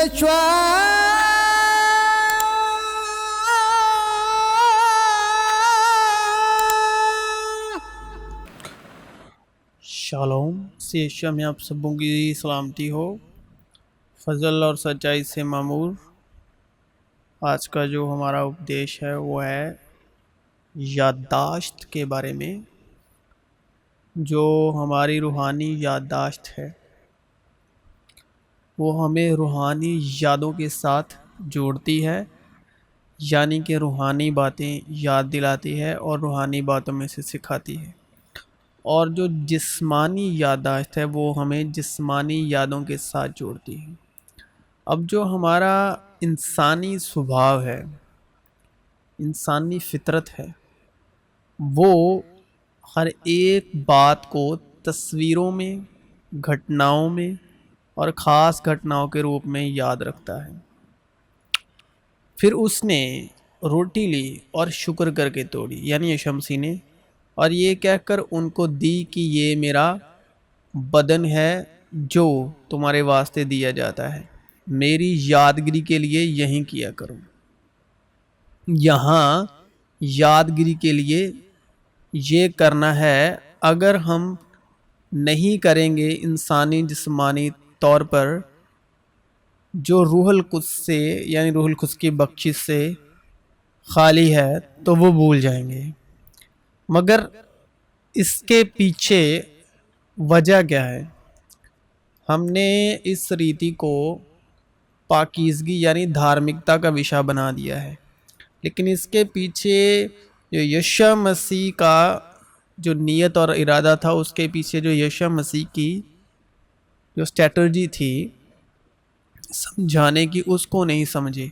Shalom سی Asia میں آپ سبوں کی سلامتی ہو، فضل اور سچائی سے معمور۔ آج کا جو ہمارا اپدیش ہے وہ ہے یادداشت کے بارے میں، جو ہماری روحانی یادداشت ہے وہ ہمیں روحانی یادوں کے ساتھ جوڑتی ہے، یعنی کہ روحانی باتیں یاد دلاتی ہے اور روحانی باتوں میں سے سکھاتی ہے۔ اور جو جسمانی یادداشت ہے وہ ہمیں جسمانی یادوں کے ساتھ جوڑتی ہے۔ اب جو ہمارا انسانی سبھاؤ ہے، انسانی فطرت ہے، وہ ہر ایک بات کو تصویروں میں، گھٹناؤں میں اور خاص گھٹناؤں کے روپ میں یاد رکھتا ہے۔ پھر اس نے روٹی لی اور شکر کر کے توڑی، یعنی یسوع مسیح نے، اور یہ کہہ کر ان کو دی کہ یہ میرا بدن ہے جو تمہارے واسطے دیا جاتا ہے، میری یادگیری کے لیے یہی کیا کرو۔ یہاں یادگیری کے لیے یہ کرنا ہے، اگر ہم نہیں کریں گے انسانی جسمانی طور پر جو روح القدس سے، یعنی روح القدس کی بخشش سے خالی ہے، تو وہ بھول جائیں گے۔ مگر اس کے پیچھے وجہ کیا ہے؟ ہم نے اس ریتی کو پاکیزگی یعنی دھارمکتا کا وشا بنا دیا ہے، لیکن اس کے پیچھے جو یسوع مسیح کا جو نیت اور ارادہ تھا، اس کے پیچھے جو یسوع مسیح کی جو اسٹریٹجی تھی سمجھانے کی، اس کو نہیں سمجھے،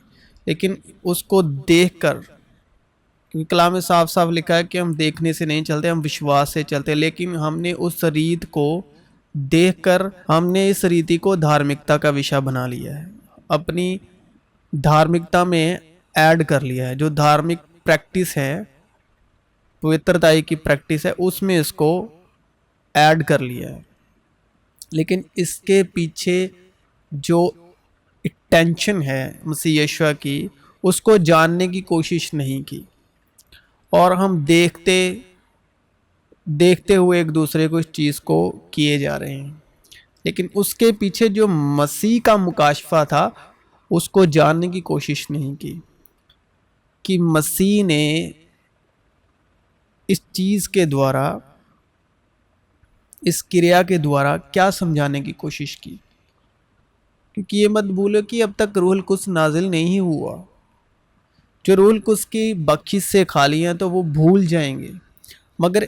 لیکن اس کو دیکھ کر، کیونکہ کلام میں صاف صاف لکھا ہے کہ ہم دیکھنے سے نہیں چلتے، ہم وشواس سے چلتے، لیکن ہم نے اس ریت کو دیکھ کر ہم نے اس ریتی کو دھارمکتا کا وشا بنا لیا ہے، اپنی دھارمکتا میں ایڈ کر لیا ہے۔ جو دھارمک پریکٹس ہے، پوترتائی کی پریکٹس ہے، اس میں اس کو ایڈ کر لیا ہے، لیکن اس کے پیچھے جو انٹینشن ہے مسیح یسوع کی، اس کو جاننے کی کوشش نہیں کی، اور ہم دیکھتے ہوئے ایک دوسرے کو اس چیز کو کیے جا رہے ہیں، لیکن اس کے پیچھے جو مسیح کا مکاشفہ تھا اس کو جاننے کی کوشش نہیں کی، کہ مسیح نے اس چیز کے دوارا، اس کریا کے دوارا کیا سمجھانے کی کوشش کی۔ کیونکہ یہ مت بھولو کہ اب تک روح القدس نازل نہیں ہوا۔ جو روح القدس کی بخشش سے خالی ہیں تو وہ بھول جائیں گے، مگر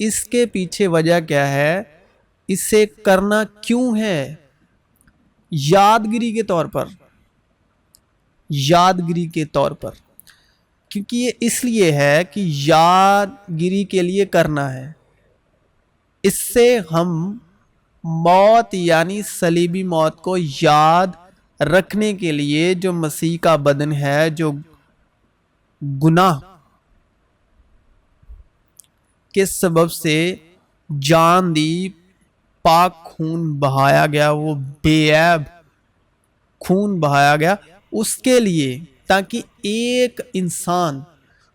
اس کے پیچھے وجہ کیا ہے، اسے کرنا کیوں ہے؟ یادگیری کے طور پر، یادگیری کے طور پر، کیونکہ یہ اس لیے ہے کہ یادگیری کے لیے کرنا ہے۔ اس سے ہم موت یعنی صلیبی موت کو یاد رکھنے کے لیے، جو مسیح کا بدن ہے، جو گناہ کے سبب سے جان دی، پاک خون بہایا گیا، وہ بے عیب خون بہایا گیا، اس کے لیے، تاکہ ایک انسان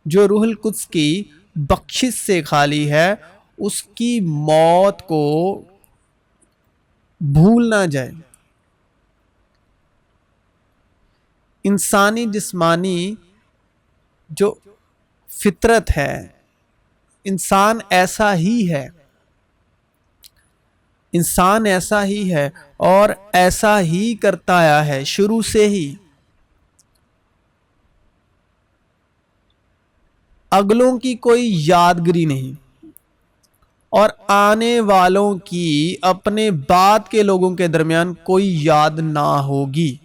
جو روح القدس کی بخشش سے خالی ہے، اس کی موت کو بھول نہ جائے۔ انسانی جسمانی جو فطرت ہے، انسان ایسا ہی ہے، انسان ایسا ہی ہے اور ایسا ہی کرتا آیا ہے شروع سے ہی۔ اگلوں کی کوئی یادگیری نہیں، اور آنے والوں کی اپنے بعد کے لوگوں کے درمیان کوئی یاد نہ ہوگی۔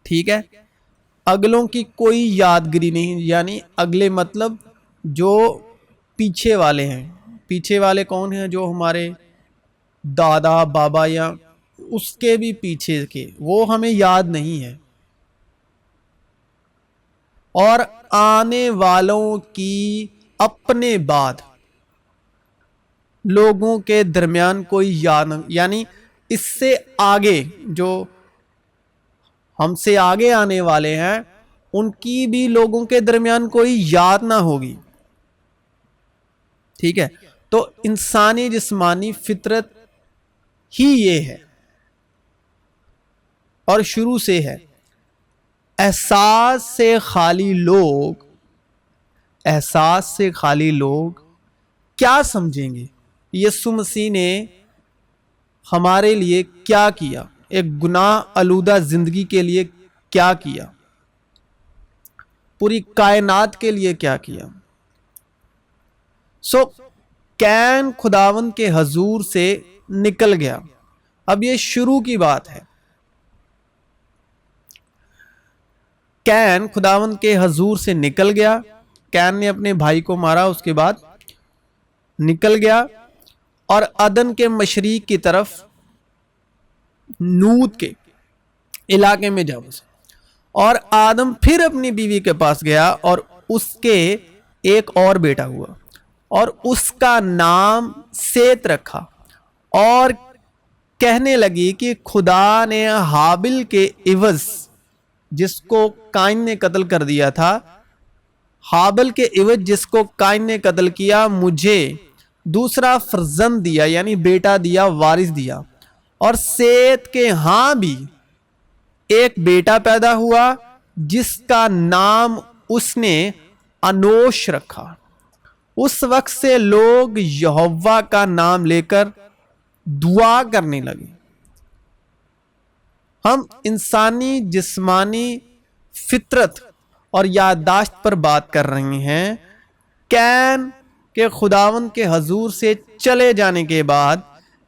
ٹھیک ہے؟ اگلوں کی کوئی یادگیری نہیں، یعنی اگلے مطلب جو پیچھے والے ہیں۔ پیچھے والے کون ہیں؟ جو ہمارے دادا بابا یا اس کے بھی پیچھے کے، وہ ہمیں یاد نہیں ہے۔ اور آنے والوں کی اپنے بعد لوگوں کے درمیان کوئی یاد، یعنی اس سے آگے جو ہم سے آگے آنے والے ہیں ان کی بھی لوگوں کے درمیان کوئی یاد نہ ہوگی. ٹھیک ہے, تو انسانی جسمانی فطرت ہی یہ ہے اور شروع سے ہے. احساس سے خالی لوگ کیا سمجھیں گے یسوع مسیح نے ہمارے لیے کیا کیا, ایک گناہ آلودہ زندگی کے لیے کیا کیا, پوری کائنات کے لیے کیا کیا. کین خداوند کے حضور سے نکل گیا. اب یہ شروع کی بات ہے. کین خداوند کے حضور سے نکل گیا. کین نے اپنے بھائی کو مارا, اس کے بعد نکل گیا اور عدن کے مشرق کی طرف نود کے علاقے میں جا بسا. اور آدم پھر اپنی بیوی کے پاس گیا اور اس کے ایک اور بیٹا ہوا اور اس کا نام سیت رکھا. اور کہنے لگی کہ خدا نے حابل کے عوض, جس کو قائن نے قتل کر دیا تھا, حابل کے عوض جس کو قائن نے قتل کیا, مجھے دوسرا فرزند دیا, یعنی بیٹا دیا, وارث دیا. اور سیت کے ہاں بھی ایک بیٹا پیدا ہوا جس کا نام اس نے انوش رکھا. اس وقت سے لوگ یہوہ کا نام لے کر دعا کرنے لگے. ہم انسانی جسمانی فطرت اور یادداشت پر بات کر رہے ہیں. کین کے خداوند کے حضور سے چلے جانے کے بعد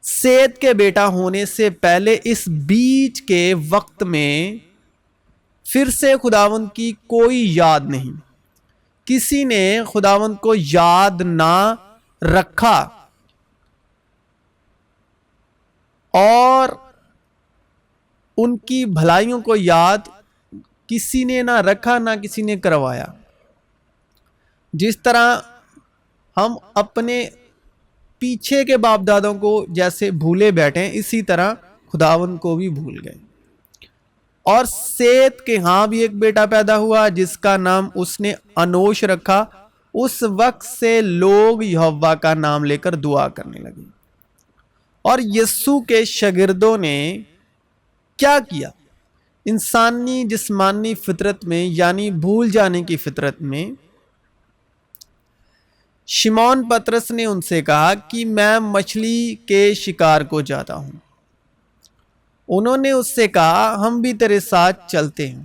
سیت کے بیٹا ہونے سے پہلے اس بیچ کے وقت میں پھر سے خداوند کی کوئی یاد نہیں. کسی نے خداوند کو یاد نہ رکھا اور ان کی بھلائیوں کو یاد کسی نے نہ رکھا, نہ کسی نے کروایا. جس طرح ہم اپنے پیچھے کے باپ دادوں کو جیسے بھولے بیٹھے, اسی طرح خداوند کو بھی بھول گئے. اور سیت کے ہاں بھی ایک بیٹا پیدا ہوا جس کا نام اس نے انوش رکھا. اس وقت سے لوگ یہوہ کا نام لے کر دعا کرنے لگے. اور یسوع کے شاگردوں نے کیا کیا؟ انسانی جسمانی فطرت میں, یعنی بھول جانے کی فطرت میں, شمعون پطرس نے ان سے کہا کہ میں مچھلی کے شکار کو جاتا ہوں. انہوں نے اس سے کہا ہم بھی تیرے ساتھ چلتے ہیں.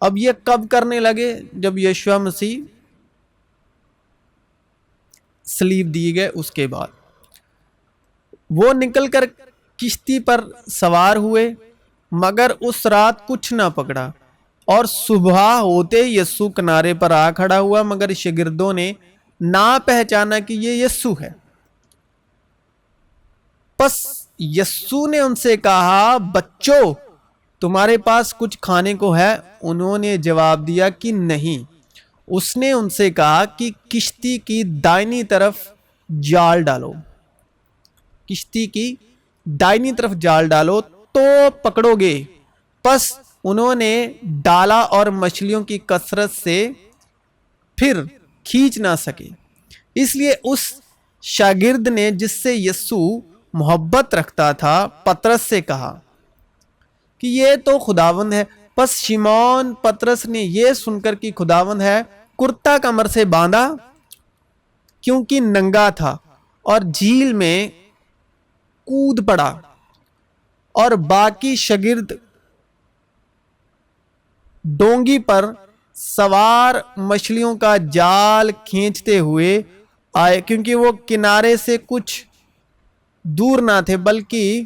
اب یہ کب کرنے لگے؟ جب یشوع مسیح صلیب دیے گئے اس کے بعد. وہ نکل کر کشتی پر سوار ہوئے مگر اس رات کچھ نہ پکڑا. اور صبح ہوتے یسوع کنارے پر آ کھڑا ہوا مگر شاگردوں نے نہ پہچانا کہ یہ یسوع ہے. پس یسوع نے ان سے کہا بچوں تمہارے پاس کچھ کھانے کو ہے؟ انہوں نے جواب دیا کہ نہیں. اس نے ان سے کہا کہ کشتی کی دائنی طرف جال ڈالو. کشتی کی دائنی طرف جال ڈالو تو پکڑو گے. پس انہوں نے ڈالا اور مچھلیوں کی کثرت سے پھر کھینچ نہ سکے. اس لیے اس شاگرد نے جس سے یسوع محبت رکھتا تھا پطرس سے کہا کہ یہ تو خداوند ہے. پس شمعون پطرس نے یہ سن کر کہ خداوند ہے کرتا کمر سے باندھا کیونکہ ننگا تھا اور جھیل میں کود پڑا. اور باقی شاگرد ڈونگی پر سوار مچھلیوں کا جال کھینچتے ہوئے آئے کیونکہ وہ کنارے سے کچھ دور نہ تھے بلکہ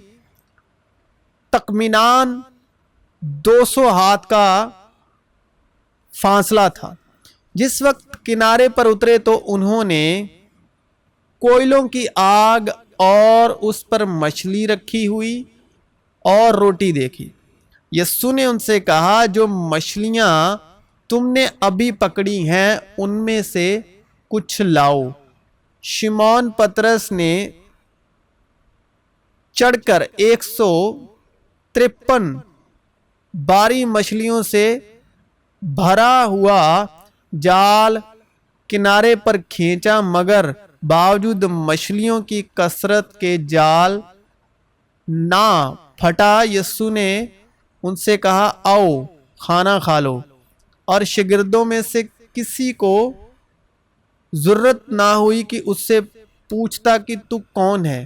تخمیناً 200 ہاتھ کا فاصلہ تھا. جس وقت کنارے پر اترے تو انہوں نے کوئلوں کی آگ اور اس پر مچھلی رکھی ہوئی اور روٹی دیکھی. یسوع نے ان سے کہا جو مچھلیاں تم نے ابھی پکڑی ہیں ان میں سے کچھ لاؤ. شمعون پطرس نے چڑھ کر 153 باری مچھلیوں سے بھرا ہوا جال کنارے پر کھینچا، مگر باوجود مچھلیوں کی کثرت کے جال نہ پھٹا۔ یسوع نے ان سے کہا، آؤ کھانا کھا لو۔ اور شاگردوں میں سے کسی کو ضرورت نہ ہوئی کہ اس سے پوچھتا کہ تو کون ہے،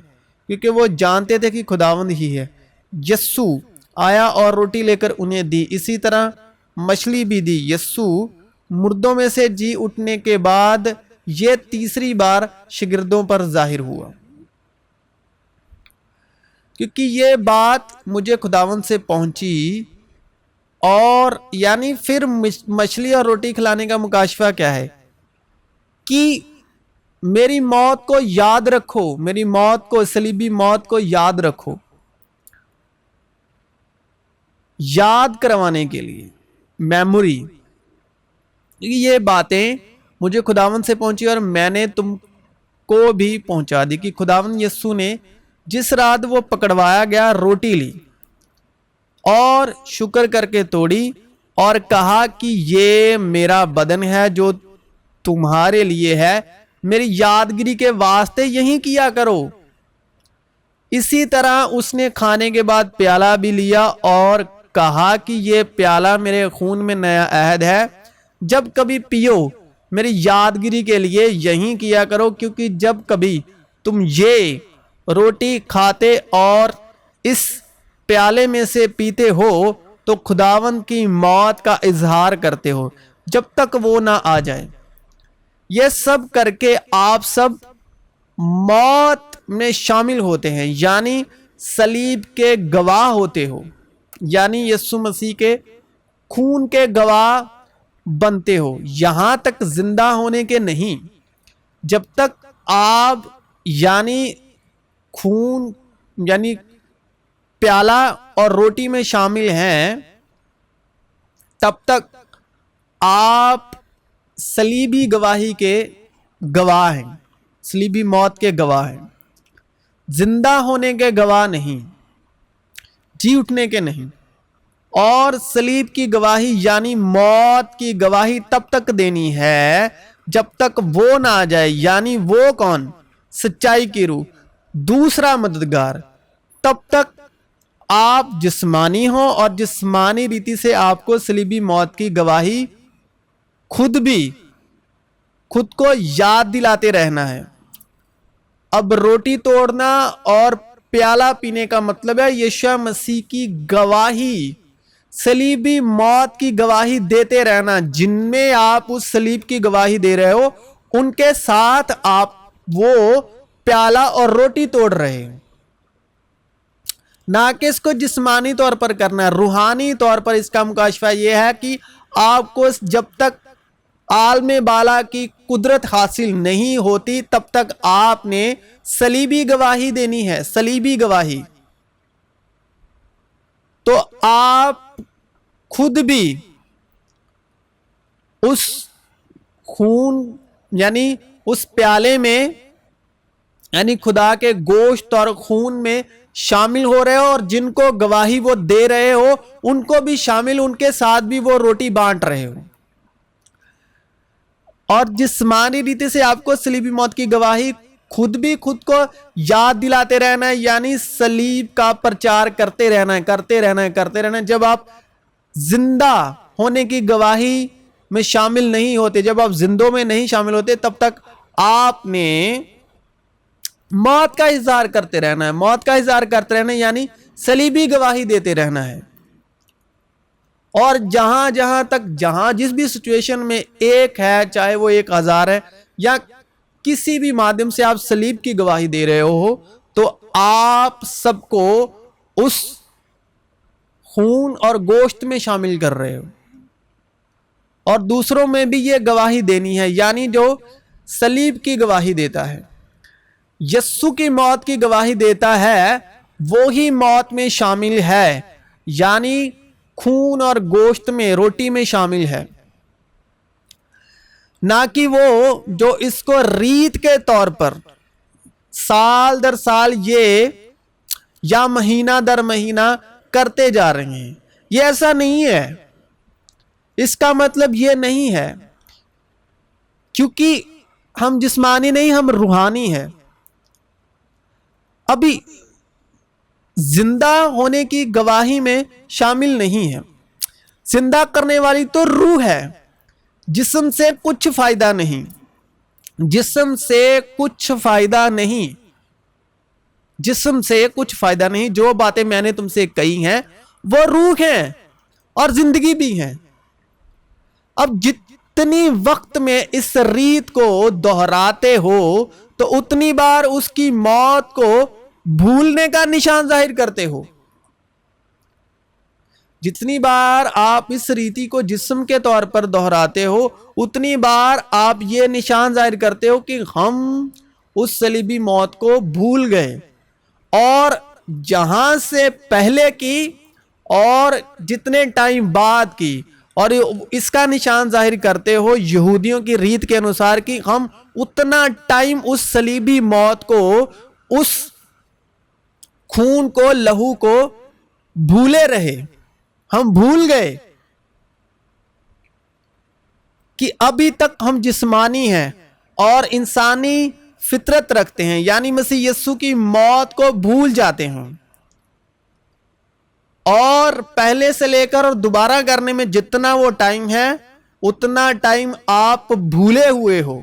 کیونکہ وہ جانتے تھے کہ خداوند ہی ہے۔ یسوع آیا اور روٹی لے کر انہیں دی، اسی طرح مچھلی بھی دی۔ یسوع مردوں میں سے جی اٹھنے کے بعد یہ تیسری بار شاگردوں پر ظاہر ہوا، کیونکہ یہ بات مجھے خداوند سے پہنچی۔ اور یعنی پھر مچھلی اور روٹی کھلانے کا مکاشفہ کیا ہے کہ میری موت کو یاد رکھو، میری موت کو، صلیبی موت کو یاد رکھو، یاد کروانے کے لیے، میموری۔ یہ باتیں مجھے خداوند سے پہنچی اور میں نے تم کو بھی پہنچا دی کہ خداوند یسوع نے جس رات وہ پکڑوایا گیا روٹی لی اور شکر کر کے توڑی اور کہا کہ یہ میرا بدن ہے جو تمہارے لیے ہے، میری یادگیری کے واسطے یہی کیا کرو۔ اسی طرح اس نے کھانے کے بعد پیالہ بھی لیا اور کہا کہ یہ پیالہ میرے خون میں نیا عہد ہے، جب کبھی پیو میری یادگیری کے لیے یہی کیا کرو، کیونکہ جب کبھی تم یہ روٹی کھاتے اور اس پیالے میں سے پیتے ہو تو خداوند کی موت کا اظہار کرتے ہو جب تک وہ نہ آ جائے۔ یہ سب کر کے آپ سب موت میں شامل ہوتے ہیں، یعنی صلیب کے گواہ ہوتے ہو، یعنی یسوع مسیح کے خون کے گواہ بنتے ہو، یہاں تک زندہ ہونے کے نہیں۔ جب تک آپ یعنی خون یعنی پیالہ اور روٹی میں شامل ہیں، تب تک آپ صلیبی گواہی کے گواہ ہیں، صلیبی موت کے گواہ ہیں، زندہ ہونے کے گواہ نہیں، جی اٹھنے کے نہیں۔ اور صلیب کی گواہی یعنی موت کی گواہی تب تک دینی ہے جب تک وہ نہ آ جائے، یعنی وہ کون؟ سچائی کی روح، دوسرا مددگار۔ تب تک آپ جسمانی ہوں اور جسمانی ریتی سے آپ کو صلیبی موت کی گواہی خود کو یاد دلاتے رہنا ہے۔ اب روٹی توڑنا اور پیالہ پینے کا مطلب ہے یشوع مسیح کی گواہی، صلیبی موت کی گواہی دیتے رہنا۔ جن میں آپ اس صلیب کی گواہی دے رہے ہو ان کے ساتھ آپ وہ پیالہ اور روٹی توڑ رہے ہیں، نہ کہ اس کو جسمانی طور پر کرنا۔ روحانی طور پر اس کا مکاشفہ یہ ہے کہ آپ کو جب تک عالم بالا کی قدرت حاصل نہیں ہوتی تب تک آپ نے صلیبی گواہی دینی ہے، صلیبی گواہی۔ تو آپ خود بھی اس خون یعنی اس پیالے میں یعنی خدا کے گوشت اور خون میں شامل ہو رہے ہو، اور جن کو گواہی وہ دے رہے ہو ان کو بھی شامل، ان کے ساتھ بھی وہ روٹی بانٹ رہے ہو۔ اور جسمانی ریتی سے آپ کو صلیبی موت کی گواہی خود کو یاد دلاتے رہنا ہے، یعنی صلیب کا پرچار کرتے رہنا ہے۔ جب آپ زندہ ہونے کی گواہی میں شامل نہیں ہوتے، جب آپ زندوں میں نہیں شامل ہوتے، تب تک آپ نے موت کا اظہار کرتے رہنا ہے، موت کا اظہار کرتے رہنا ہے، یعنی صلیبی گواہی دیتے رہنا ہے۔ اور جہاں جس بھی سچویشن میں ایک ہے، چاہے وہ 1000 ہے یا کسی بھی مادھیم سے آپ صلیب کی گواہی دے رہے ہو، تو آپ سب کو اس خون اور گوشت میں شامل کر رہے ہو، اور دوسروں میں بھی یہ گواہی دینی ہے، یعنی جو صلیب کی گواہی دیتا ہے، یسوع کی موت کی گواہی دیتا ہے، وہی موت میں شامل ہے، یعنی خون اور گوشت میں، روٹی میں شامل ہے، نہ کہ وہ جو اس کو ریت کے طور پر سال در سال یہ یا مہینہ در مہینہ کرتے جا رہے ہیں، یہ ایسا نہیں ہے، اس کا مطلب یہ نہیں ہے، کیونکہ ہم جسمانی نہیں، ہم روحانی ہیں. ابھی زندہ ہونے کی گواہی میں شامل نہیں ہے. زندہ کرنے والی تو روح ہے. جسم سے کچھ فائدہ نہیں، جسم سے کچھ فائدہ نہیں، جسم سے کچھ فائدہ نہیں. جو باتیں میں نے تم سے کہی ہیں وہ روح ہیں اور زندگی بھی ہیں. اب جتنی وقت میں اس ریت کو دہراتے ہو تو اتنی بار اس کی موت کو بھولنے کا نشان ظاہر کرتے ہو. جتنی بار آپ اس ریتی کو جسم کے طور پر دہراتے ہو اتنی بار آپ یہ نشان ظاہر کرتے ہو کہ ہم اس صلیبی موت کو بھول گئے، اور جہاں سے پہلے کی اور جتنے ٹائم بعد کی. اور اس کا نشان ظاہر کرتے ہو یہودیوں کی ریت کے انوسار کہ ہم اتنا ٹائم اس صلیبی موت کو، اس خون کو، لہو کو بھولے رہے. ہم بھول گئے کہ ابھی تک ہم جسمانی ہیں اور انسانی فطرت رکھتے ہیں، یعنی مسیح یسوع کی موت کو بھول جاتے ہیں. اور پہلے سے لے کر اور دوبارہ کرنے میں جتنا وہ ٹائم ہے اتنا ٹائم آپ بھولے ہوئے ہو.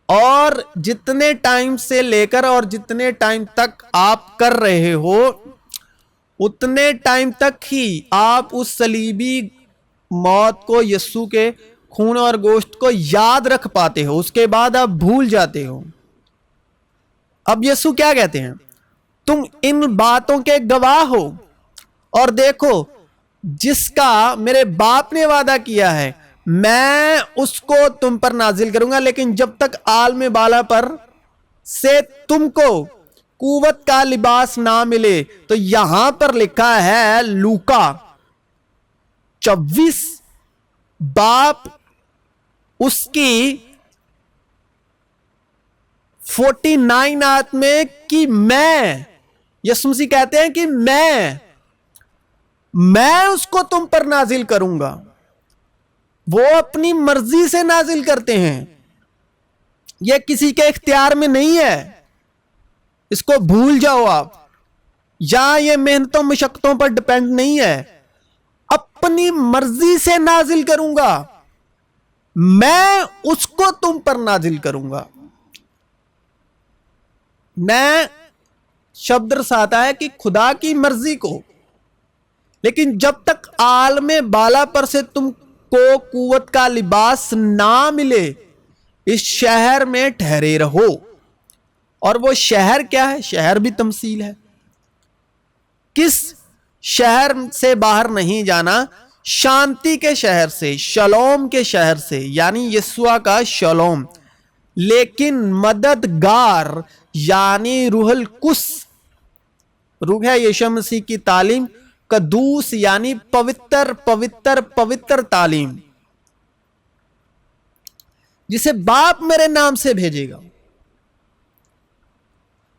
اور جتنے ٹائم سے لے کر اور جتنے ٹائم تک آپ کر رہے ہو اتنے ٹائم تک ہی آپ اس صلیبی موت کو، یسوع کے خون اور گوشت کو یاد رکھ پاتے ہو. اس کے بعد آپ بھول جاتے ہو. اب یسوع کیا کہتے ہیں؟ تم ان باتوں کے گواہ ہو، اور دیکھو جس کا میرے باپ نے وعدہ کیا ہے میں اس کو تم پر نازل کروں گا، لیکن جب تک عالم بالا پر سے تم کو قوت کا لباس نہ ملے. تو یہاں پر لکھا ہے لوکا 24 باپ اس کی 49 آیت میں کہ میں، یسوع مسیح کہتے ہیں کہ میں اس کو تم پر نازل کروں گا. وہ اپنی مرضی سے نازل کرتے ہیں، یہ کسی کے اختیار میں نہیں ہے. اس کو بھول جاؤ آپ، یا یہ محنتوں مشقتوں پر ڈیپینڈ نہیں ہے. اپنی مرضی سے نازل کروں گا، میں اس کو تم پر نازل کروں گا. میں شبد رساتا ہے کہ خدا کی مرضی کو، لیکن جب تک عالم بالا پر سے تم کو قوت کا لباس نہ ملے اس شہر میں ٹھہرے رہو. اور وہ شہر کیا ہے؟ شہر بھی تمثیل ہے. کس شہر سے باہر نہیں جانا؟ شانتی کے شہر سے، شلوم کے شہر سے، یعنی یسوع کا شلوم. لیکن مددگار یعنی روح القدس، روح ہے یسوع مسیح کی تعلیم، قدوس یعنی پوتر پوتر پوتر تعلیم، جسے باپ میرے نام سے بھیجے گا.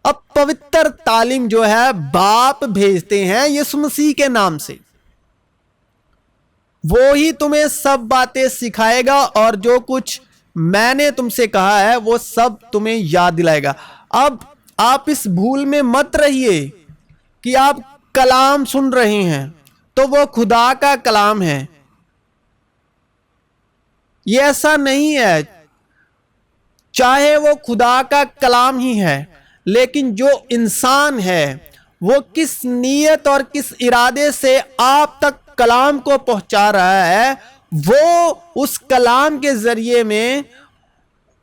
اب پوتر تعلیم جو ہے باپ بھیجتے ہیں یسوع مسیح کے نام سے. وہی تمہیں سب باتیں سکھائے گا، اور جو کچھ میں نے تم سے کہا ہے وہ سب تمہیں یاد دلائے گا. اب آپ اس بھول میں مت رہیے کہ آپ کلام سن رہے ہیں تو وہ خدا کا کلام ہے. یہ ایسا نہیں ہے. چاہے وہ خدا کا کلام ہی ہے، لیکن جو انسان ہے وہ کس نیت اور کس ارادے سے آپ تک کلام کو پہنچا رہا ہے، وہ اس کلام کے ذریعے میں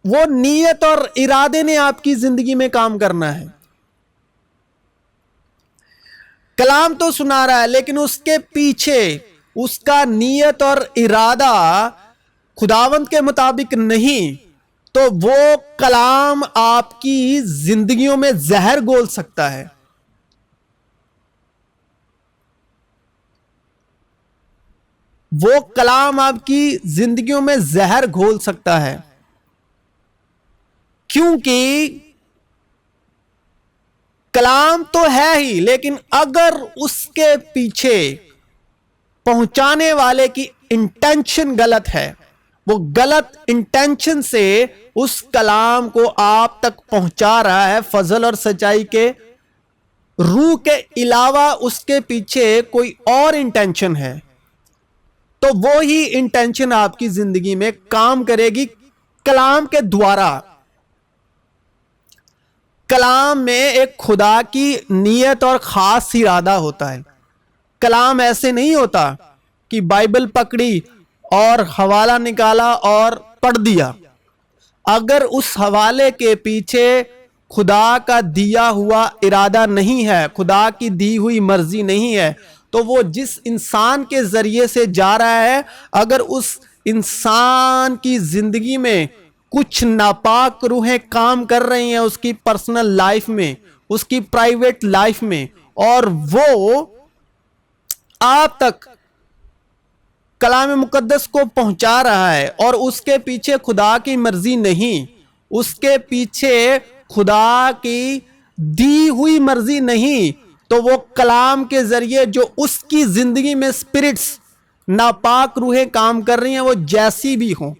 وہ نیت اور ارادے نے آپ کی زندگی میں کام کرنا ہے. کلام تو سنا رہا ہے لیکن اس کے پیچھے اس کا نیت اور ارادہ خداوند کے مطابق نہیں، تو وہ کلام آپ کی زندگیوں میں زہر گھول سکتا ہے. وہ کلام آپ کی زندگیوں میں زہر گھول سکتا ہے، کیونکہ کلام تو ہے ہی، لیکن اگر اس کے پیچھے پہنچانے والے کی انٹینشن غلط ہے، وہ غلط انٹینشن سے اس کلام کو آپ تک پہنچا رہا ہے، فضل اور سچائی کے روح کے علاوہ اس کے پیچھے کوئی اور انٹینشن ہے، تو وہی انٹینشن آپ کی زندگی میں کام کرے گی کلام کے دوارا۔ کلام میں ایک خدا کی نیت اور خاص ارادہ ہوتا ہے۔ کلام ایسے نہیں ہوتا کہ بائبل پکڑی اور حوالہ نکالا اور پڑھ دیا۔ اگر اس حوالے کے پیچھے خدا کا دیا ہوا ارادہ نہیں ہے، خدا کی دی ہوئی مرضی نہیں ہے، تو وہ جس انسان کے ذریعے سے جا رہا ہے، اگر اس انسان کی زندگی میں کچھ ناپاک روحیں کام کر رہی ہیں اس کی پرسنل لائف میں، اس کی پرائیویٹ لائف میں، اور وہ آپ تک کلام مقدس کو پہنچا رہا ہے اور اس کے پیچھے خدا کی مرضی نہیں، اس کے پیچھے خدا کی دی ہوئی مرضی نہیں، تو وہ کلام کے ذریعے جو اس کی زندگی میں اسپرٹس ناپاک روحیں کام کر رہی ہیں، وہ جیسی بھی ہوں،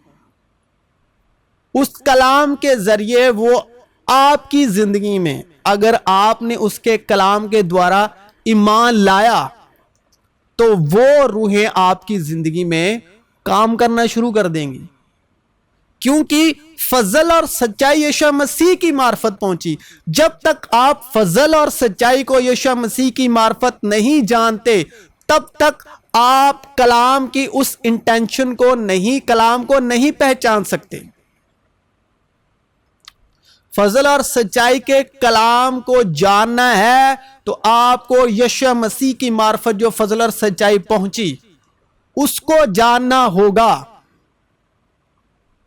اس کلام کے ذریعے وہ آپ کی زندگی میں، اگر آپ نے اس کے کلام کے دوارا ایمان لایا، تو وہ روحیں آپ کی زندگی میں کام کرنا شروع کر دیں گی، کیونکہ فضل اور سچائی یشوع مسیح کی معرفت پہنچی۔ جب تک آپ فضل اور سچائی کو یشوع مسیح کی معرفت نہیں جانتے، تب تک آپ کلام کی اس انٹینشن کو نہیں، کلام کو نہیں پہچان سکتے۔ فضل اور سچائی کے کلام کو جاننا ہے تو آپ کو یشوع مسیح کی معرفت جو فضل اور سچائی پہنچی اس کو جاننا ہوگا۔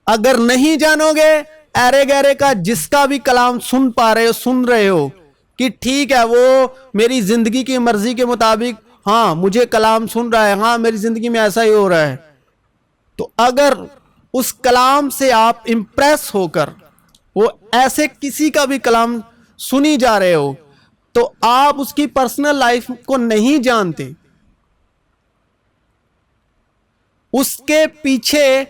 اگر نہیں جانو گے، ایرے گیرے کا جس کا بھی کلام سن رہے ہو کہ ٹھیک ہے وہ میری زندگی کی مرضی کے مطابق، ہاں مجھے کلام سن رہا ہے، ہاں میری زندگی میں ایسا ہی ہو رہا ہے، تو اگر اس کلام سے آپ امپریس ہو کر وہ ایسے کسی کا بھی کلام سنی جا رہے ہو، تو آپ اس کی پرسنل لائف کو نہیں جانتے، اس کے پیچھے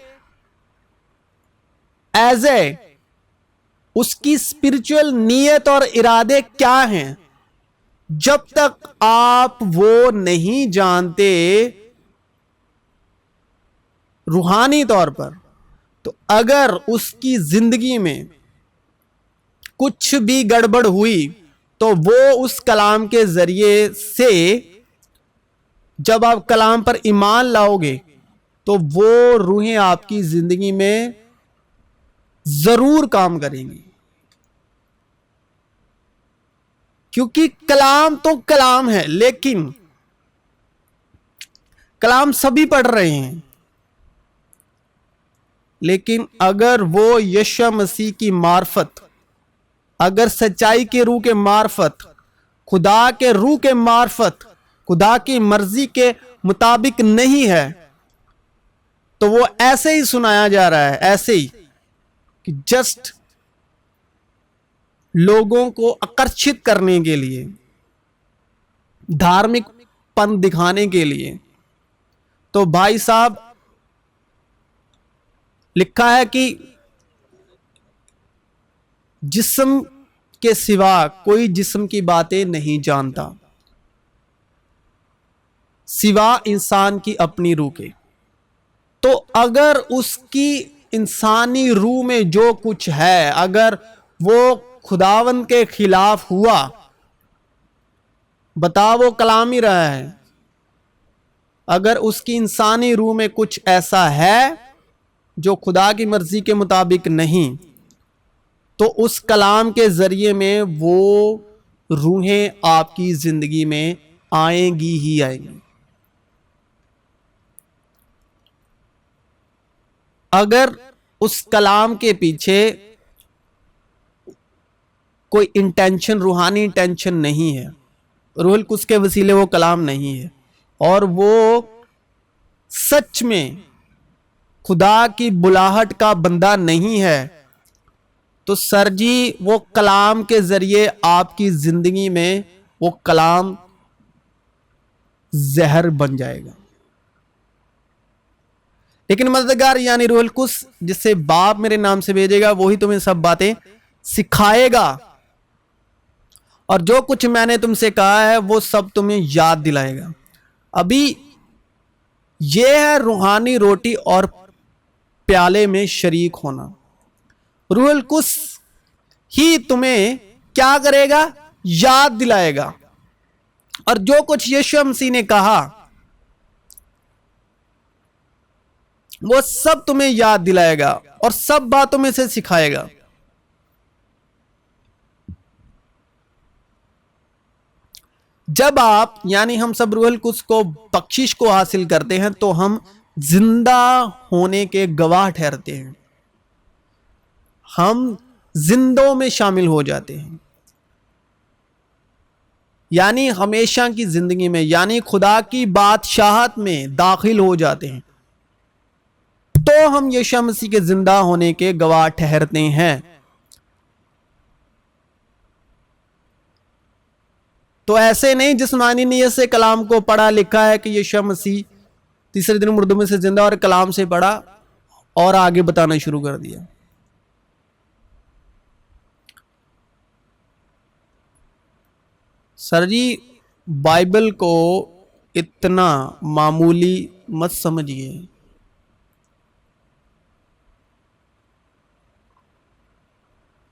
اس کی اسپرچل نیت اور ارادے کیا ہیں، جب تک آپ وہ نہیں جانتے روحانی طور پر، تو اگر اس کی زندگی میں کچھ بھی گڑبڑ ہوئی تو وہ اس کلام کے ذریعے سے، جب آپ کلام پر ایمان لاؤ گے تو وہ روحیں آپ کی زندگی میں ضرور کام کریں گی، کیونکہ کلام تو کلام ہے، لیکن کلام سبھی پڑھ رہے ہیں، لیکن اگر وہ یشوع مسیح کی معرفت، اگر سچائی کے روح کے معرفت، خدا کے روح کے معرفت، خدا کی مرضی کے مطابق نہیں ہے، تو وہ ایسے ہی سنایا جا رہا ہے، ایسے ہی کہ جسٹ لوگوں کو آکرشت کرنے کے لیے، دھارمک پن دکھانے کے لیے۔ تو بھائی صاحب، لکھا ہے کہ جسم کے سوا کوئی جسم کی باتیں نہیں جانتا، سوا انسان کی اپنی روح کے۔ تو اگر اس کی انسانی روح میں جو کچھ ہے، اگر وہ خداوند کے خلاف ہوا، بتا وہ کلام ہی رہا ہے، اگر اس کی انسانی روح میں کچھ ایسا ہے جو خدا کی مرضی کے مطابق نہیں، تو اس کلام کے ذریعے میں وہ روحیں آپ کی زندگی میں آئیں گی ہی آئیں گی۔ اگر اس کلام کے پیچھے کوئی انٹینشن، روحانی انٹینشن نہیں ہے، روح القدس کے وسیلے وہ کلام نہیں ہے، اور وہ سچ میں خدا کی بلاہٹ کا بندہ نہیں ہے، تو سر جی وہ کلام کے ذریعے آپ کی زندگی میں وہ کلام زہر بن جائے گا. لیکن مددگار یعنی روح القدس جسے باپ میرے نام سے بھیجے گا وہی تمہیں سب باتیں سکھائے گا اور جو کچھ میں نے تم سے کہا ہے وہ سب تمہیں یاد دلائے گا. ابھی یہ ہے روحانی روٹی اور پیالے میں شریک ہونا. روح القدس ہی تمہیں کیا کرے گا؟ یاد دلائے گا. اور جو کچھ یسوع مسیح نے کہا وہ سب تمہیں یاد دلائے گا اور سب باتوں میں سے سکھائے گا. جب آپ یعنی ہم سب روح القدس کو بخشش کو حاصل کرتے ہیں تو ہم زندہ ہونے کے گواہ ٹھہرتے ہیں. ہم زندوں میں شامل ہو جاتے ہیں یعنی ہمیشہ کی زندگی میں یعنی خدا کی بادشاہت میں داخل ہو جاتے ہیں. تو ہم یسوع مسیح کے زندہ ہونے کے گواہ ٹھہرتے ہیں. تو ایسے نہیں جسمانی نیت سے کلام کو پڑھا لکھا ہے کہ یسوع مسیح تیسرے دن مردوں میں سے زندہ اور کلام سے پڑھا اور آگے بتانا شروع کر دیا. سر جی بائبل کو اتنا معمولی مت سمجھیے.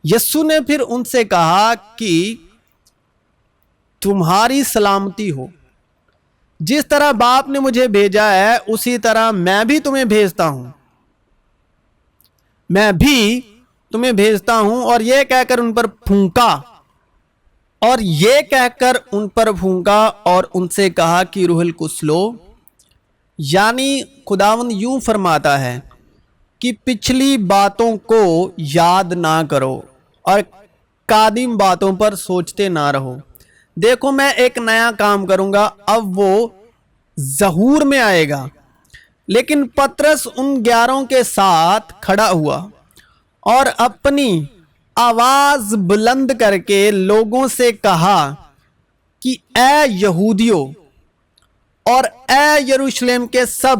یسوع نے پھر ان سے کہا کہ تمہاری سلامتی ہو. جس طرح باپ نے مجھے بھیجا ہے اسی طرح میں بھی تمہیں بھیجتا ہوں. میں بھی تمہیں بھیجتا ہوں. اور یہ کہہ کر ان پر پھونکا اور ان سے کہا کہ روح القدس لو. یعنی خداوند یوں فرماتا ہے کہ پچھلی باتوں کو یاد نہ کرو اور قادم باتوں پر سوچتے نہ رہو. دیکھو میں ایک نیا کام کروں گا. اب وہ ظہور میں آئے گا. لیکن پطرس ان 11 کے ساتھ کھڑا ہوا اور اپنی آواز بلند کر کے لوگوں سے کہا کہ اے یہودیوں اور اے یروشلم کے سب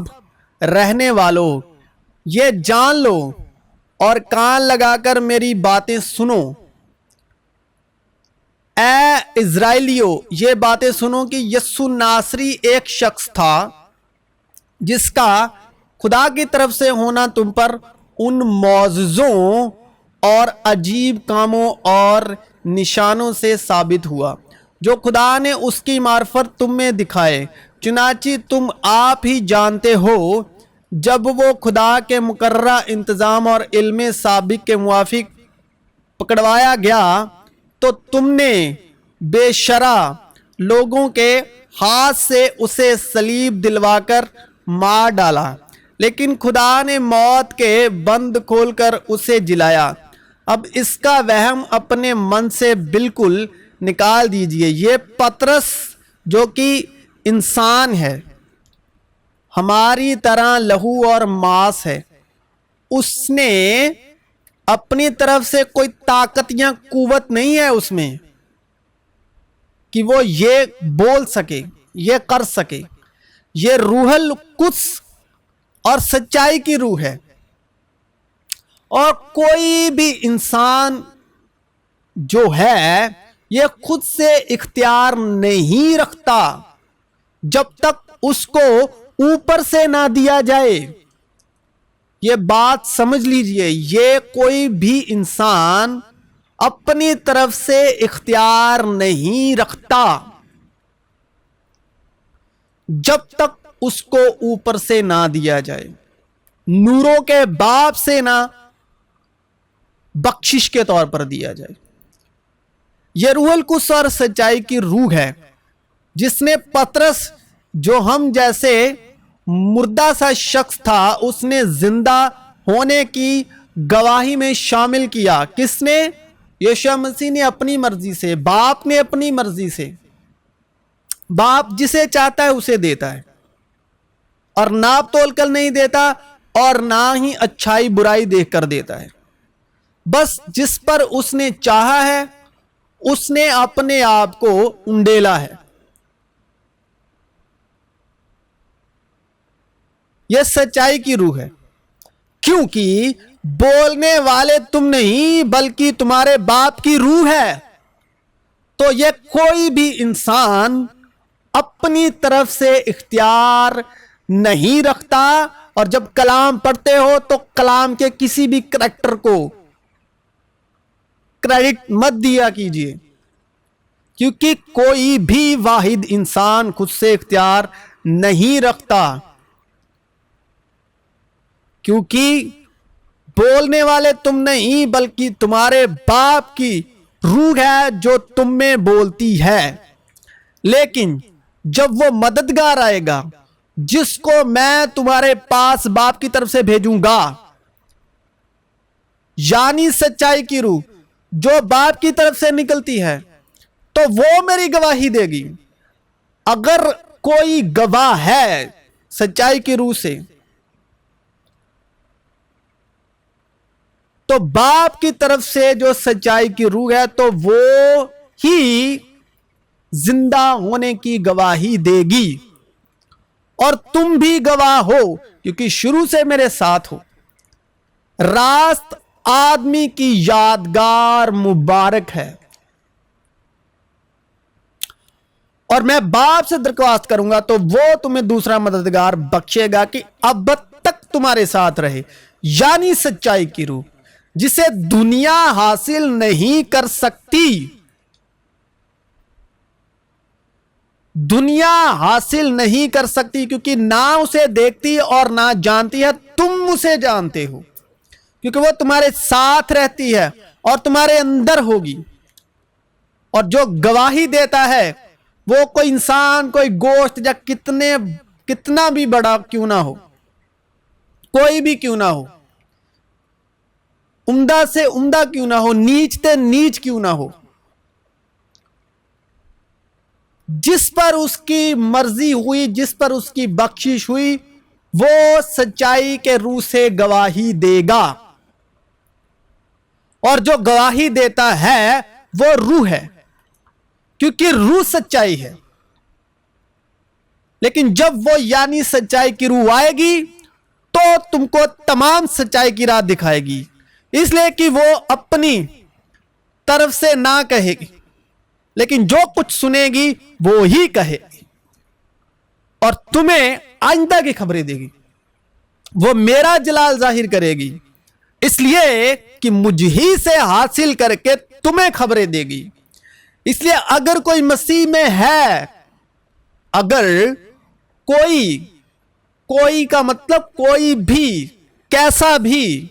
رہنے والوں یہ جان لو اور کان لگا کر میری باتیں سنو. اے اسرائیلیوں یہ باتیں سنو کہ یسوع ناصری ایک شخص تھا جس کا خدا کی طرف سے ہونا تم پر ان معجزوں اور عجیب کاموں اور نشانوں سے ثابت ہوا جو خدا نے اس کی معرفت تم میں دکھائے. چنانچہ تم آپ ہی جانتے ہو جب وہ خدا کے مقررہ انتظام اور علم سابق کے موافق پکڑوایا گیا تو تم نے بے شرع لوگوں کے ہاتھ سے اسے صلیب دلوا کر مار ڈالا. لیکن خدا نے موت کے بند کھول کر اسے جلایا. اب اس کا وہم اپنے من سے بالکل نکال دیجئے. یہ پطرس جو کہ انسان ہے ہماری طرح لہو اور ماس ہے. اس نے اپنی طرف سے کوئی طاقت یا قوت نہیں ہے اس میں کہ وہ یہ بول سکے یہ کر سکے. یہ روح القدس اور سچائی کی روح ہے. اور کوئی بھی انسان جو ہے یہ خود سے اختیار نہیں رکھتا جب تک اس کو اوپر سے نہ دیا جائے. یہ بات سمجھ لیجئے. یہ کوئی بھی انسان اپنی طرف سے اختیار نہیں رکھتا جب تک اس کو اوپر سے نہ دیا جائے. نوروں کے باپ سے نہ بخشش کے طور پر دیا جائے. یہ روح القدس اور سچائی کی روح ہے جس نے پطرس جو ہم جیسے مردہ سا شخص تھا اس نے زندہ ہونے کی گواہی میں شامل کیا. کس نے؟ یسوع مسیح نے اپنی مرضی سے. باپ نے اپنی مرضی سے. باپ جسے چاہتا ہے اسے دیتا ہے اور ناپ تول کر نہیں دیتا اور نہ ہی اچھائی برائی دیکھ کر دیتا ہے. بس جس پر اس نے چاہا ہے اس نے اپنے آپ کو انڈیلا ہے. یہ سچائی کی روح ہے، کیونکہ بولنے والے تم نہیں بلکہ تمہارے باپ کی روح ہے. تو یہ کوئی بھی انسان اپنی طرف سے اختیار نہیں رکھتا. اور جب کلام پڑھتے ہو تو کلام کے کسی بھی کریکٹر کو کریڈٹ مت دیا کیجیے، کیونکہ کوئی بھی واحد انسان خود سے اختیار نہیں رکھتا. کیونکہ بولنے والے تم نہیں بلکہ تمہارے باپ کی روح ہے جو تم میں بولتی ہے. لیکن جب وہ مددگار آئے گا جس کو میں تمہارے پاس باپ کی طرف سے بھیجوں گا، یعنی سچائی کی روح جو باپ کی طرف سے نکلتی ہے، تو وہ میری گواہی دے گی. اگر کوئی گواہ ہے سچائی کی روح سے تو باپ کی طرف سے جو سچائی کی روح ہے تو وہ ہی زندہ ہونے کی گواہی دے گی. اور تم بھی گواہ ہو کیونکہ شروع سے میرے ساتھ ہو. راست آدمی کی یادگار مبارک ہے. اور میں باپ سے درخواست کروں گا تو وہ تمہیں دوسرا مددگار بخشے گا کہ اب تک تمہارے ساتھ رہے، یعنی سچائی کی روح جسے دنیا حاصل نہیں کر سکتی. دنیا حاصل نہیں کر سکتی کیونکہ نہ اسے دیکھتی اور نہ جانتی ہے. تم اسے جانتے ہو کیونکہ وہ تمہارے ساتھ رہتی ہے اور تمہارے اندر ہوگی. اور جو گواہی دیتا ہے وہ کوئی انسان، کوئی گوشت یا کتنا بھی بڑا کیوں نہ ہو، کوئی بھی کیوں نہ ہو، عمدہ سے عمدہ کیوں نہ ہو، نیچ سے نیچ کیوں نہ ہو، جس پر اس کی مرضی ہوئی، جس پر اس کی بخشش ہوئی، وہ سچائی کے روح سے گواہی دے گا. اور جو گواہی دیتا ہے وہ روح ہے کیونکہ روح سچائی ہے. لیکن جب وہ یعنی سچائی کی روح آئے گی تو تم کو تمام سچائی کی راہ دکھائے گی، اس لیے کہ وہ اپنی طرف سے نہ کہے گی لیکن جو کچھ سنے گی وہ ہی کہے گی اور تمہیں آئندہ کی خبریں دے گی. وہ میرا جلال ظاہر کرے گی اس لیے کہ مجھ ہی سے حاصل کر کے تمہیں خبریں دے گی. اس لیے اگر کوئی مسیح میں ہے، اگر کوئی کا مطلب کوئی بھی، کیسا بھی،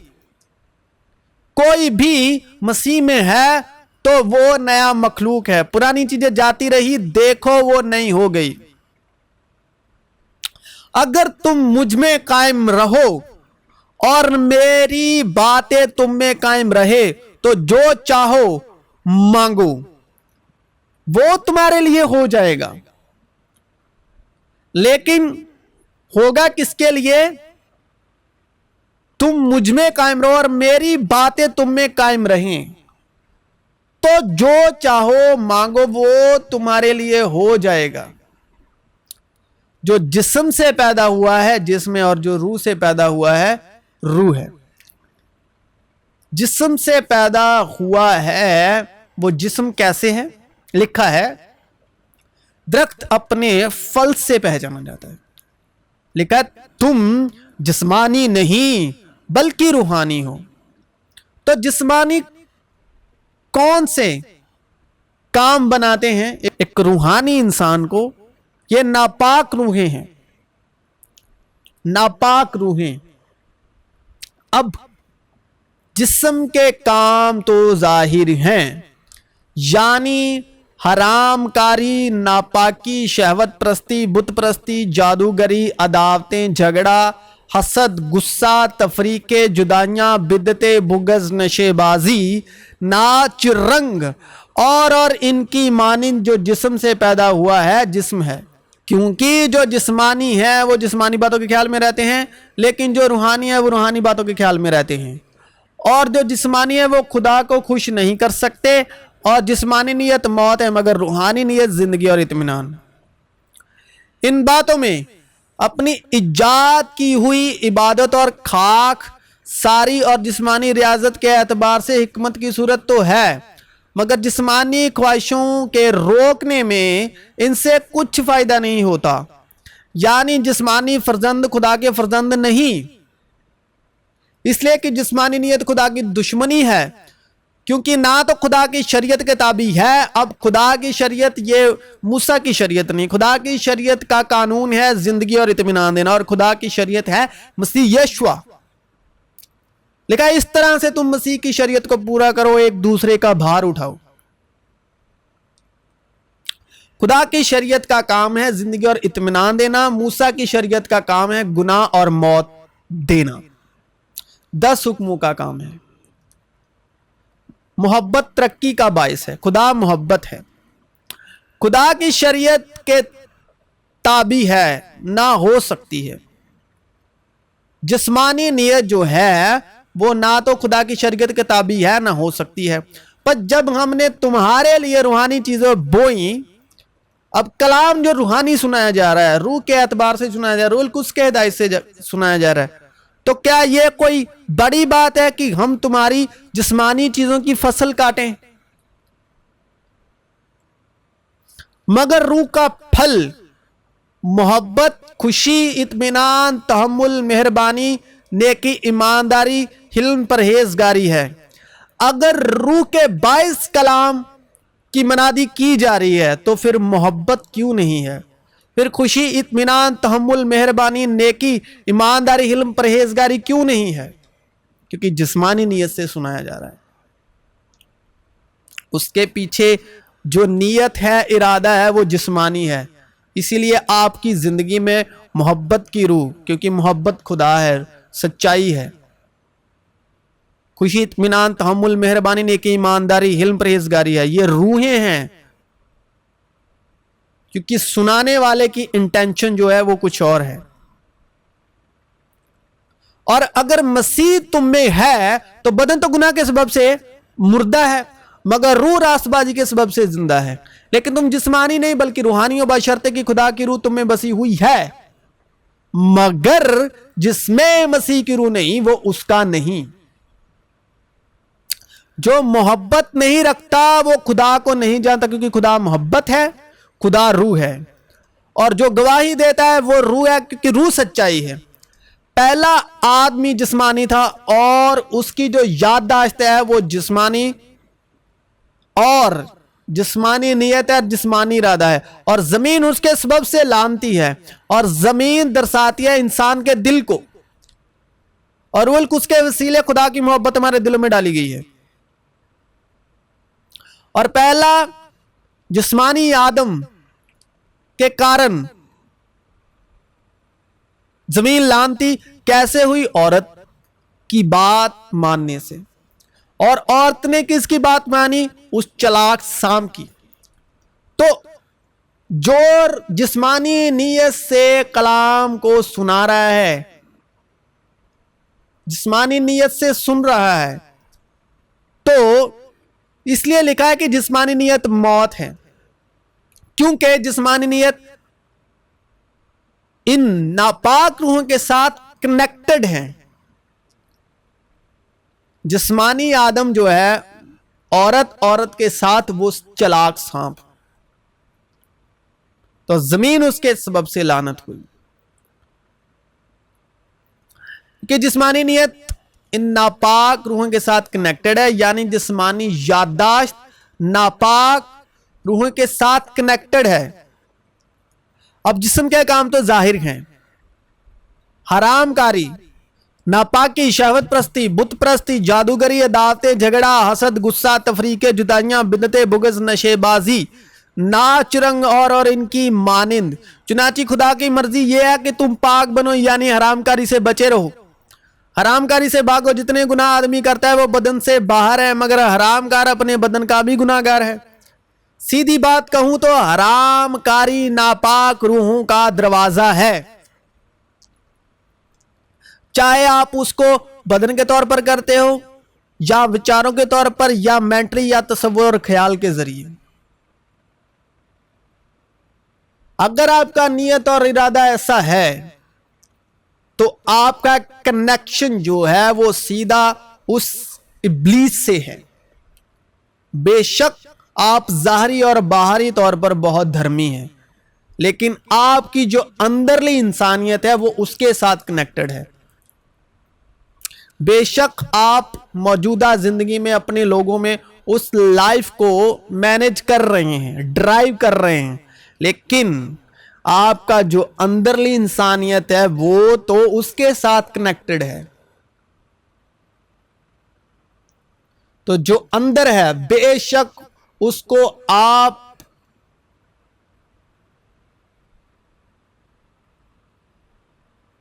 کوئی بھی مسیح میں ہے تو وہ نیا مخلوق ہے. پرانی چیزیں جاتی رہی، دیکھو وہ نہیں ہو گئی. اگر تم مجھ میں قائم رہو اور میری باتیں تم میں قائم رہے تو جو چاہو مانگو وہ تمہارے لیے ہو جائے گا. لیکن ہوگا کس کے لیے؟ تم مجھ میں قائم رہو اور میری باتیں تم میں قائم رہیں تو جو چاہو مانگو وہ تمہارے لیے ہو جائے گا. جو جسم سے پیدا ہوا ہے جسم ہے، اور جو روح سے پیدا ہوا ہے روح ہے. جسم سے پیدا ہوا ہے وہ جسم کیسے ہے؟ لکھا ہے درخت اپنے پھل سے پہچانا جاتا ہے. لکھا ہے تم جسمانی نہیں بلکہ روحانی ہو. تو جسمانی کون سے کام بناتے ہیں ایک روحانی انسان کو؟ یہ ناپاک روحیں ہیں، ناپاک روحیں. اب جسم کے کام تو ظاہر ہیں، یعنی حرام کاری، ناپاکی، شہوت پرستی، بت پرستی، جادوگری، عداوتیں، جھگڑا، حسد، غصہ، تفریقے، جدائیاں، بدعتیں، بغض، نشے بازی، ناچ، رنگ اور ان کی مانند جو جسم سے پیدا ہوا ہے جسم ہے. کیونکہ جو جسمانی ہے وہ جسمانی باتوں کے خیال میں رہتے ہیں، لیکن جو روحانی ہے وہ روحانی باتوں کے خیال میں رہتے ہیں. اور جو جسمانی ہے وہ خدا کو خوش نہیں کر سکتے، اور جسمانی نیت موت ہے مگر روحانی نیت زندگی اور اطمینان۔ ان باتوں میں اپنی ایجاد کی ہوئی عبادت اور خاک ساری اور جسمانی ریاضت کے اعتبار سے حکمت کی صورت تو ہے، مگر جسمانی خواہشوں کے روکنے میں ان سے کچھ فائدہ نہیں ہوتا۔ یعنی جسمانی فرزند خدا کے فرزند نہیں، اس لیے کہ جسمانی نیت خدا کی دشمنی ہے، کیونکہ نہ تو خدا کی شریعت کے تابع ہے۔ اب خدا کی شریعت یہ موسیٰ کی شریعت نہیں، خدا کی شریعت کا قانون ہے زندگی اور اطمینان دینا، اور خدا کی شریعت ہے مسیح یشوع۔ لکھا ہے اس طرح سے تم مسیح کی شریعت کو پورا کرو، ایک دوسرے کا بھار اٹھاؤ۔ خدا کی شریعت کا کام ہے زندگی اور اطمینان دینا، موسیٰ کی شریعت کا کام ہے گناہ اور موت دینا۔ 10 حکموں کا کام ہے۔ محبت ترقی کا باعث ہے، خدا محبت ہے، خدا کی شریعت کے تابع ہے، نہ ہو سکتی ہے۔ جسمانی نیت جو ہے وہ نہ تو خدا کی شریعت کے تابع ہے نہ ہو سکتی ہے۔ پر جب ہم نے تمہارے لیے روحانی چیزیں بوئیں، اب کلام جو روحانی سنایا جا رہا ہے، روح کے اعتبار سے سنایا جا رہا ہے، روح القدس کے ہدایت سے سنایا جا رہا ہے، تو کیا یہ کوئی بڑی بات ہے کہ ہم تمہاری جسمانی چیزوں کی فصل کاٹیں؟ مگر روح کا پھل محبت، خوشی، اطمینان، تحمل، مہربانی، نیکی، ایمانداری، حلم، پرہیزگاری ہے۔ اگر روح کے باعث کلام کی منادی کی جا رہی ہے تو پھر محبت کیوں نہیں ہے؟ پھر خوشی، اطمینان، تحمل، مہربانی، نیکی، ایمانداری، حلم، پرہیزگاری کیوں نہیں ہے؟ کیونکہ جسمانی نیت سے سنایا جا رہا ہے۔ اس کے پیچھے جو نیت ہے، ارادہ ہے، وہ جسمانی ہے۔ اسی لیے آپ کی زندگی میں محبت کی روح، کیونکہ محبت خدا ہے، سچائی ہے، خوشی، اطمینان، تحمل، مہربانی، نیکی، ایمانداری، حلم، پرہیزگاری ہے، یہ روحیں ہیں، کیونکہ سنانے والے کی انٹینشن جو ہے وہ کچھ اور ہے۔ اور اگر مسیح تم میں ہے تو بدن تو گناہ کے سبب سے مردہ ہے، مگر روح راست بازی کے سبب سے زندہ ہے۔ لیکن تم جسمانی نہیں بلکہ روحانی ہو، بشرطے کہ خدا کی روح تم میں بسی ہوئی ہے، مگر جس میں مسیح کی روح نہیں وہ اس کا نہیں۔ جو محبت نہیں رکھتا وہ خدا کو نہیں جانتا، کیونکہ خدا محبت ہے، خدا روح ہے، اور جو گواہی دیتا ہے وہ روح ہے، کیونکہ روح سچائی ہے۔ پہلا آدمی جسمانی تھا اور اس کی جو یادداشت ہے وہ جسمانی اور جسمانی نیت ہے، جسمانی ارادہ ہے، اور زمین اس کے سبب سے لعنتی ہے، اور زمین درساتی ہے انسان کے دل کو، اور روح القدس کے وسیلے خدا کی محبت ہمارے دلوں میں ڈالی گئی ہے۔ اور پہلا جسمانی آدم کے کارن زمین لعنتی کیسے ہوئی؟ عورت کی بات ماننے سے۔ اور عورت نے کس کی بات مانی؟ اس چلاک سام کی۔ تو جو جسمانی نیت سے کلام کو سنا رہا ہے، جسمانی نیت سے سن رہا ہے، تو اس لیے لکھا ہے کہ جسمانی نیت موت ہے، کیونکہ جسمانی نیت ان ناپاک روحوں کے ساتھ کنیکٹڈ ہیں۔ جسمانی آدم جو ہے عورت کے ساتھ وہ چلاک سانپ، تو زمین اس کے سبب سے لعنت ہوئی، کہ جسمانی نیت ان ناپاک روحوں کے ساتھ کنیکٹڈ ہے، یعنی جسمانی یادداشت ناپاک روحوں کے ساتھ کنیکٹڈ ہے۔ اب جسم کے کام تو ظاہر ہیں، حرام کاری، ناپاکی، شہوت پرستی، بت پرستی، جادوگری، عداوتیں، جھگڑا، حسد، غصہ، تفریقیں، جدائیاں، بدعتیں، بغض، نشے بازی، ناچ رنگ اور ان کی مانند۔ چنانچہ خدا کی مرضی یہ ہے کہ تم پاک بنو، یعنی حرام کاری سے بچے رہو، حرام کاری سے بھاگو۔ جتنے گناہ آدمی کرتا ہے وہ بدن سے باہر ہے، مگر حرام کار اپنے بدن کا بھی گناہ گار ہے۔ سیدھی بات کہوں تو حرام کاری ناپاک روحوں کا دروازہ ہے، چاہے آپ اس کو بدن کے طور پر کرتے ہو یا وچاروں کے طور پر یا مینٹلی یا تصور اور خیال کے ذریعے. اگر آپ کا نیت اور ارادہ ایسا ہے تو آپ کا کنیکشن جو ہے وہ سیدھا اس ابلیس سے ہے. بے شک آپ ظاہری اور باہری طور پر بہت دھرمی ہیں، لیکن آپ کی جو اندرلی انسانیت ہے وہ اس کے ساتھ کنیکٹڈ ہے. بے شک آپ موجودہ زندگی میں اپنے لوگوں میں اس لائف کو مینج کر رہے ہیں، ڈرائیو کر رہے ہیں، لیکن آپ کا جو اندرلی انسانیت ہے وہ تو اس کے ساتھ کنیکٹڈ ہے. تو جو اندر ہے بے شک اس کو آپ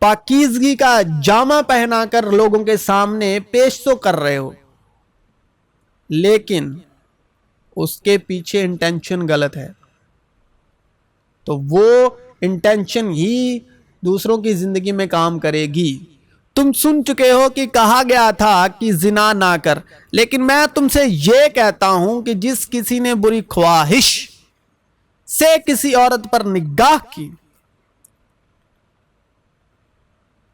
پاکیزگی کا جامہ پہنا کر لوگوں کے سامنے پیش تو کر رہے ہو، لیکن اس کے پیچھے انٹینشن غلط ہے. تو وہ انٹینشن ہی دوسروں کی زندگی میں کام کرے گی. تم سن چکے ہو کہ کہا گیا تھا کہ زنا نہ کر، لیکن میں تم سے یہ کہتا ہوں کہ جس کسی نے بری خواہش سے کسی عورت پر نگاہ کی،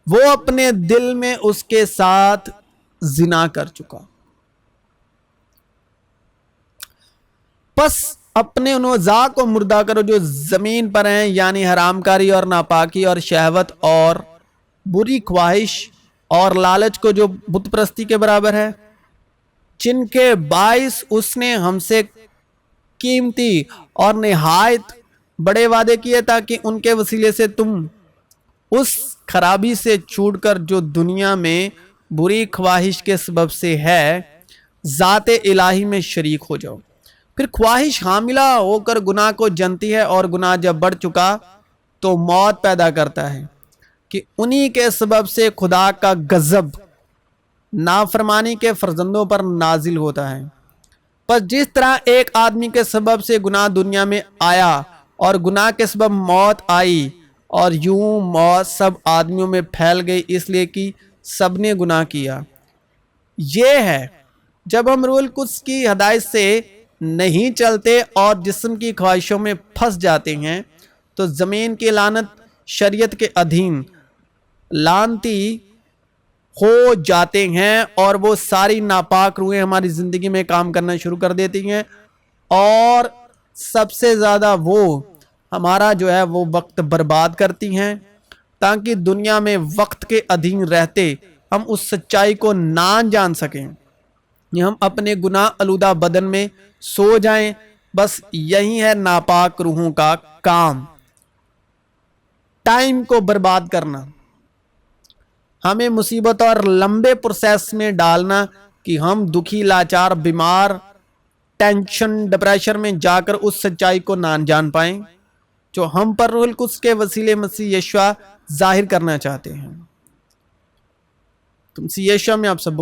وہ اپنے دل میں اس کے ساتھ زنا کر چکا. پس اپنے ان اعضاء کو مردہ کرو جو زمین پر ہیں، یعنی حرام کاری اور ناپاکی اور شہوت اور بری خواہش اور لالچ کو جو بت پرستی کے برابر ہے، جن کے باعث اس نے ہم سے قیمتی اور نہایت بڑے وعدے کیے تاکہ ان کے وسیلے سے تم اس خرابی سے چھوٹ کر جو دنیا میں بری خواہش کے سبب سے ہے ذات الہی میں شریک ہو جاؤ. پھر خواہش حاملہ ہو کر گناہ کو جنتی ہے، اور گناہ جب بڑھ چکا تو موت پیدا کرتا ہے کہ انہی کے سبب سے خدا کا غضب نافرمانی کے فرزندوں پر نازل ہوتا ہے. پس جس طرح ایک آدمی کے سبب سے گناہ دنیا میں آیا اور گناہ کے سبب موت آئی، اور یوں موت سب آدمیوں میں پھیل گئی اس لیے کہ سب نے گناہ کیا. یہ ہے جب ہم روح القدس کی ہدایت سے نہیں چلتے اور جسم کی خواہشوں میں پھنس جاتے ہیں تو زمین کی لعنت شریعت کے ادھین لعنتی ہو جاتے ہیں، اور وہ ساری ناپاک روحیں ہماری زندگی میں کام کرنا شروع کر دیتی ہیں، اور سب سے زیادہ وہ ہمارا جو ہے وہ وقت برباد کرتی ہیں، تاکہ دنیا میں وقت کے ادھین رہتے ہم اس سچائی کو نہ جان سکیں، یا ہم اپنے گناہ آلودہ بدن میں سو جائیں. بس یہی ہے ناپاک روحوں کا کام، ٹائم کو برباد کرنا، ہمیں مصیبت اور لمبے پروسیس میں ڈالنا کہ ہم دکھی، لاچار، بیمار، ٹینشن، ڈپریشن میں جا کر اس سچائی کو نہ جان پائیں جو ہم پر روح القدس کے وسیلے مسیح یشوع ظاہر کرنا چاہتے ہیں. تو مسیح یشوع میں آپ سب